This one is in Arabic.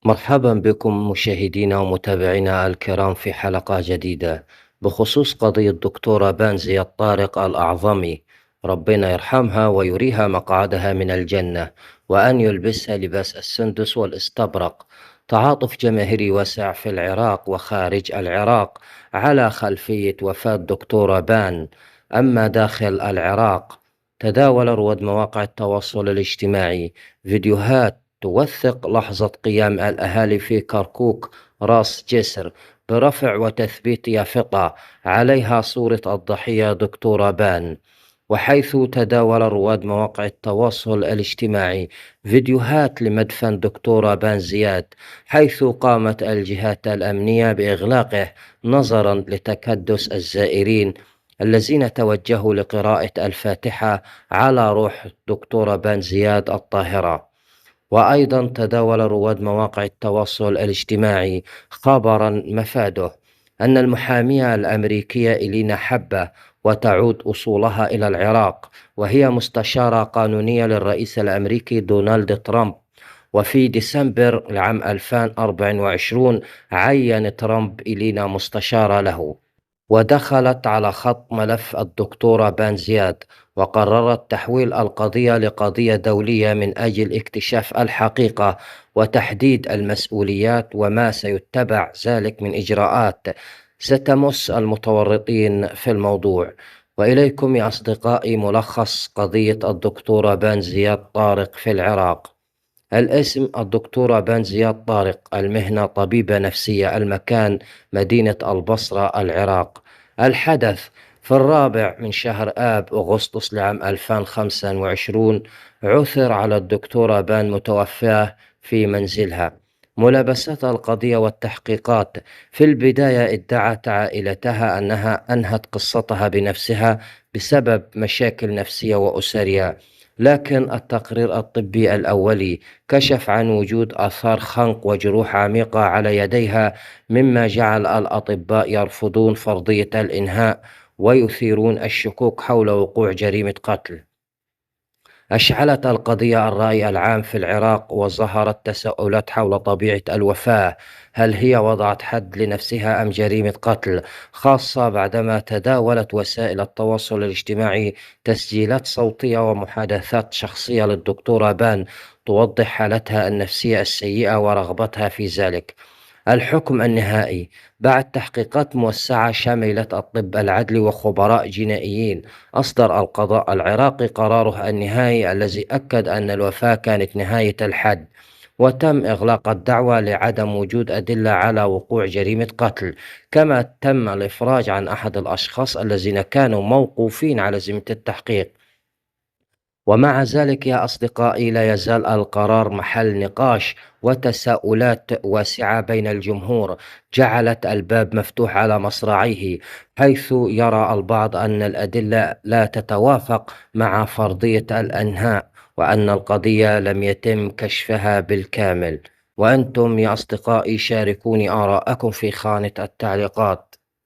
مرحبا بكم مشاهدينا ومتابعينا الكرام في حلقة جديدة بخصوص قضية دكتورة بانزي الطارق الأعظمي. ربنا يرحمها ويريها مقعدها من الجنة، وأن يلبسها لباس السندس والاستبرق. تعاطف جماهيري واسع في العراق وخارج العراق على خلفية وفاة دكتورة بان. أما داخل العراق، تداول رواد مواقع التواصل الاجتماعي فيديوهات توثق لحظة قيام الأهالي في كركوك راس جسر برفع وتثبيت يافطة عليها صورة الضحية دكتورة بان. وحيث تداول رواد مواقع التواصل الاجتماعي فيديوهات لمدفن دكتورة بان زياد، حيث قامت الجهات الأمنية بإغلاقه نظرا لتكدس الزائرين الذين توجهوا لقراءة الفاتحة على روح دكتورة بان زياد الطاهرة. وأيضا تداول رواد مواقع التواصل الاجتماعي خبرا مفاده أن المحامية الأمريكية إلينا حبة، وتعود أصولها إلى العراق، وهي مستشارة قانونية للرئيس الأمريكي دونالد ترامب. وفي ديسمبر العام 2024 عين ترامب إلينا مستشارة له، ودخلت على خط ملف الدكتورة بان زياد، وقررت تحويل القضية لقضية دولية من أجل اكتشاف الحقيقة وتحديد المسؤوليات وما سيتبع ذلك من إجراءات ستمس المتورطين في الموضوع. وإليكم يا أصدقائي ملخص قضية الدكتورة بان زياد طارق في العراق. الاسم: الدكتورة بان زياد طارق. المهنة: طبيبة نفسية. المكان: مدينة البصرة العراق. الحدث: في الرابع من شهر آب أغسطس لعام 2025 عثر على الدكتورة بان متوفاة في منزلها. ملابسات القضية والتحقيقات: في البداية ادعت عائلتها أنها أنهت قصتها بنفسها بسبب مشاكل نفسية وأسرية، لكن التقرير الطبي الأولي كشف عن وجود آثار خنق وجروح عميقة على يديها، مما جعل الأطباء يرفضون فرضية الإنهاء ويثيرون الشكوك حول وقوع جريمة قتل. أشعلت القضية الرأي العام في العراق، وظهرت تساؤلات حول طبيعة الوفاة. هل هي وضعت حد لنفسها أم جريمة قتل؟ خاصة بعدما تداولت وسائل التواصل الاجتماعي تسجيلات صوتية ومحادثات شخصية للدكتورة بان توضح حالتها النفسية السيئة ورغبتها في ذلك. الحكم النهائي: بعد تحقيقات موسعة شملت الطب العدلي وخبراء جنائيين، أصدر القضاء العراقي قراره النهائي الذي أكد أن الوفاة كانت نهاية الحد، وتم إغلاق الدعوى لعدم وجود أدلة على وقوع جريمة قتل. كما تم الإفراج عن أحد الأشخاص الذين كانوا موقوفين على ذمة التحقيق. ومع ذلك يا أصدقائي، لا يزال القرار محل نقاش وتساؤلات واسعة بين الجمهور، جعلت الباب مفتوح على مصراعيه، حيث يرى البعض أن الأدلة لا تتوافق مع فرضية الإنهاء، وأن القضية لم يتم كشفها بالكامل. وأنتم يا أصدقائي شاركوني آراءكم في خانة التعليقات.